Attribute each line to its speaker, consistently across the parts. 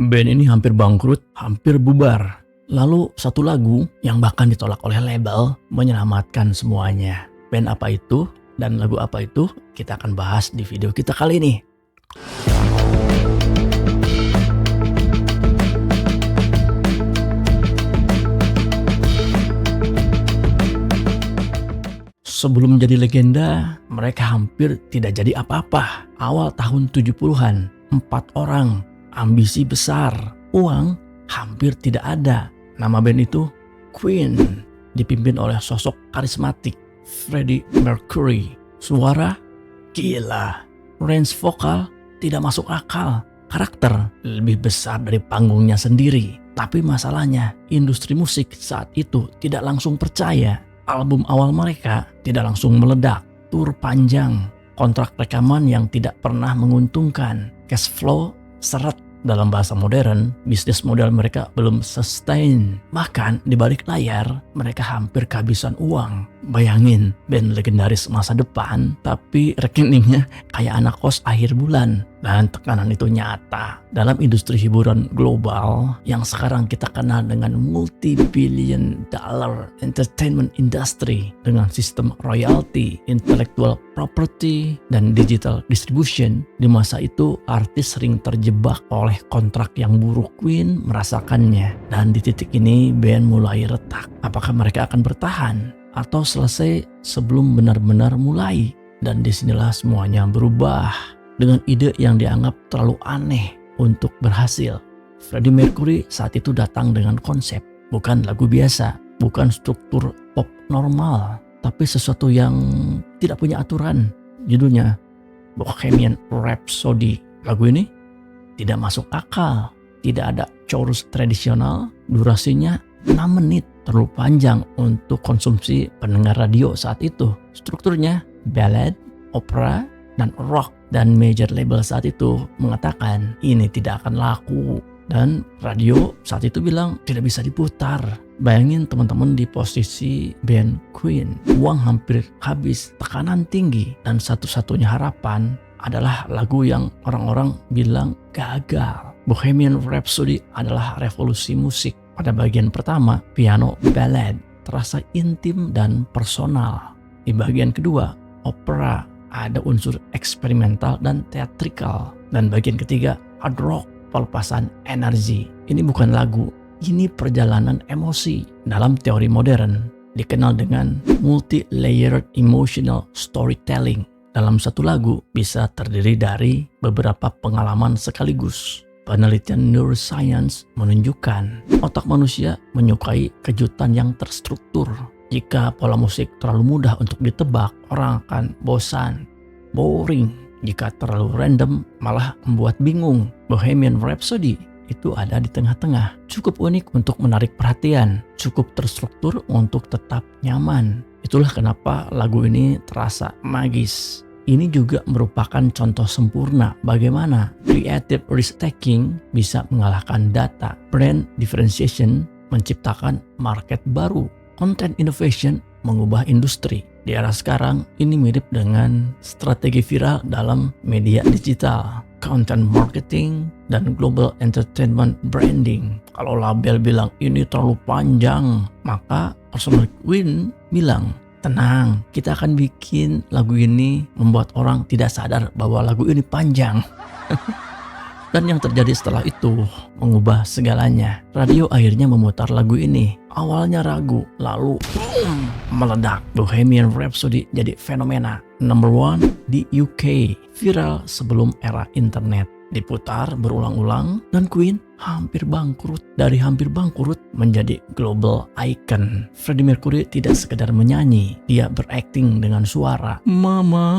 Speaker 1: Band ini hampir bangkrut, hampir bubar. Lalu satu lagu yang bahkan ditolak oleh label menyelamatkan semuanya. Band apa itu dan lagu apa itu kita akan bahas di video kita kali ini. Sebelum menjadi legenda, mereka hampir tidak jadi apa-apa. Awal tahun 70-an, 4 orang, ambisi besar, uang hampir tidak ada. Nama band itu Queen, dipimpin oleh sosok karismatik Freddie Mercury. Suara gila, range vokal tidak masuk akal, karakter lebih besar dari panggungnya sendiri. Tapi masalahnya, industri musik saat itu tidak langsung percaya. Album awal mereka tidak langsung meledak, tur panjang, kontrak rekaman yang tidak pernah menguntungkan, cash flow seret. Dalam bahasa modern, bisnis model mereka belum sustain. Bahkan di balik layar, mereka hampir kehabisan uang. Bayangin, band legendaris masa depan, tapi rekeningnya kayak anak kos akhir bulan. Dan tekanan itu nyata dalam industri hiburan global yang sekarang kita kenal dengan multi-billion dollar entertainment industry dengan sistem royalty, intellectual property, dan digital distribution. Di masa itu, artis sering terjebak oleh kontrak yang buruk. Queen merasakannya, dan di titik ini band mulai retak. Apakah mereka akan bertahan atau selesai sebelum benar-benar mulai? Dan disinilah semuanya berubah. Dengan ide yang dianggap terlalu aneh untuk berhasil. Freddie Mercury saat itu datang dengan konsep, bukan lagu biasa, bukan struktur pop normal, tapi sesuatu yang tidak punya aturan. Judulnya Bohemian Rhapsody. Lagu ini tidak masuk akal, tidak ada chorus tradisional, durasinya 6 menit, terlalu panjang untuk konsumsi pendengar radio saat itu. Strukturnya ballad, opera, dan rock. Dan major label saat itu mengatakan ini tidak akan laku. Dan radio saat itu bilang tidak bisa diputar. Bayangin teman-teman di posisi band Queen. Uang hampir habis, tekanan tinggi. Dan satu-satunya harapan adalah lagu yang orang-orang bilang gagal. Bohemian Rhapsody adalah revolusi musik. Pada bagian pertama, piano ballad terasa intim dan personal. Di bagian kedua, opera, ada unsur eksperimental dan teatrikal. Dan bagian ketiga, hard rock, pelepasan energi. Ini bukan lagu, ini perjalanan emosi. Dalam teori modern, dikenal dengan multi-layered emotional storytelling. Dalam satu lagu bisa terdiri dari beberapa pengalaman sekaligus. Penelitian neuroscience menunjukkan otak manusia menyukai kejutan yang terstruktur. Jika pola musik terlalu mudah untuk ditebak, orang akan bosan, boring. Jika terlalu random, malah membuat bingung. Bohemian Rhapsody itu ada di tengah-tengah. Cukup unik untuk menarik perhatian, cukup terstruktur untuk tetap nyaman. Itulah kenapa lagu ini terasa magis. Ini juga merupakan contoh sempurna bagaimana creative risk-taking bisa mengalahkan data. Brand differentiation menciptakan market baru. Content innovation mengubah industri. Di era sekarang, ini mirip dengan strategi viral dalam media digital, content marketing, dan global entertainment branding. Kalau label bilang ini terlalu panjang, maka personal Queen bilang, tenang, kita akan bikin lagu ini membuat orang tidak sadar bahwa lagu ini panjang. Dan yang terjadi setelah itu mengubah segalanya. Radio akhirnya memutar lagu ini. Awalnya ragu, lalu boom, meledak. Bohemian Rhapsody jadi fenomena. Number 1 di UK. Viral sebelum era internet. Diputar berulang-ulang dan Queen hampir bangkrut. Dari hampir bangkrut menjadi global icon. Freddie Mercury tidak sekedar menyanyi, dia berakting dengan suara. Mama.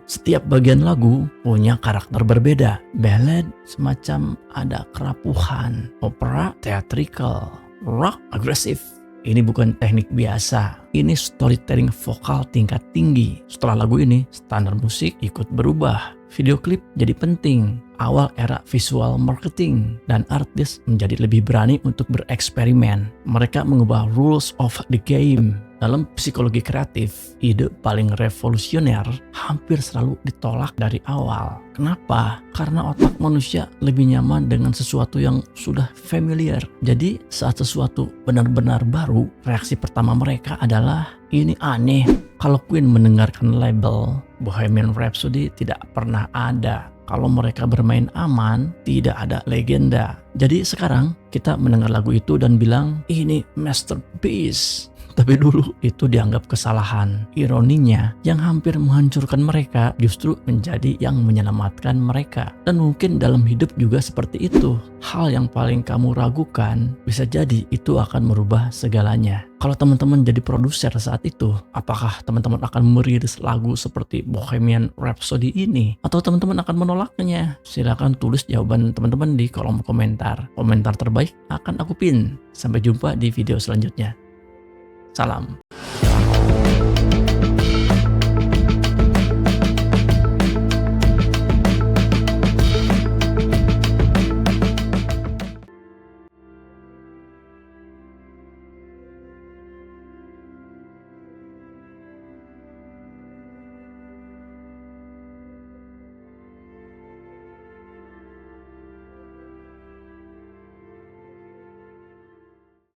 Speaker 1: Setiap bagian lagu punya karakter berbeda. Ballad semacam ada kerapuhan, opera theatrical, rock agresif. Ini bukan teknik biasa, ini storytelling vokal tingkat tinggi. Setelah lagu ini, standar musik ikut berubah. Video klip jadi penting. awal era visual marketing dan artis menjadi lebih berani untuk bereksperimen. Mereka mengubah rules of the game. Dalam psikologi kreatif, ide paling revolusioner hampir selalu ditolak dari awal. Kenapa? Karena otak manusia lebih nyaman dengan sesuatu yang sudah familiar. Jadi saat sesuatu benar-benar baru, reaksi pertama mereka adalah ini aneh. Kalau Queen mendengarkan label Bohemian Rhapsody tidak pernah ada. Kalau mereka bermain aman, tidak ada legenda. Jadi sekarang kita mendengar lagu itu dan bilang ini masterpiece. Tapi dulu itu dianggap kesalahan. Ironinya, yang hampir menghancurkan mereka justru menjadi yang menyelamatkan mereka. Dan mungkin dalam hidup juga seperti itu. Hal yang paling kamu ragukan, bisa jadi itu akan merubah segalanya. Kalau teman-teman jadi produser saat itu, apakah teman-teman akan merilis lagu seperti Bohemian Rhapsody ini? Atau teman-teman akan menolaknya? Silahkan tulis jawaban teman-teman di kolom komentar. Komentar terbaik akan aku pin. Sampai jumpa di video selanjutnya. Salam.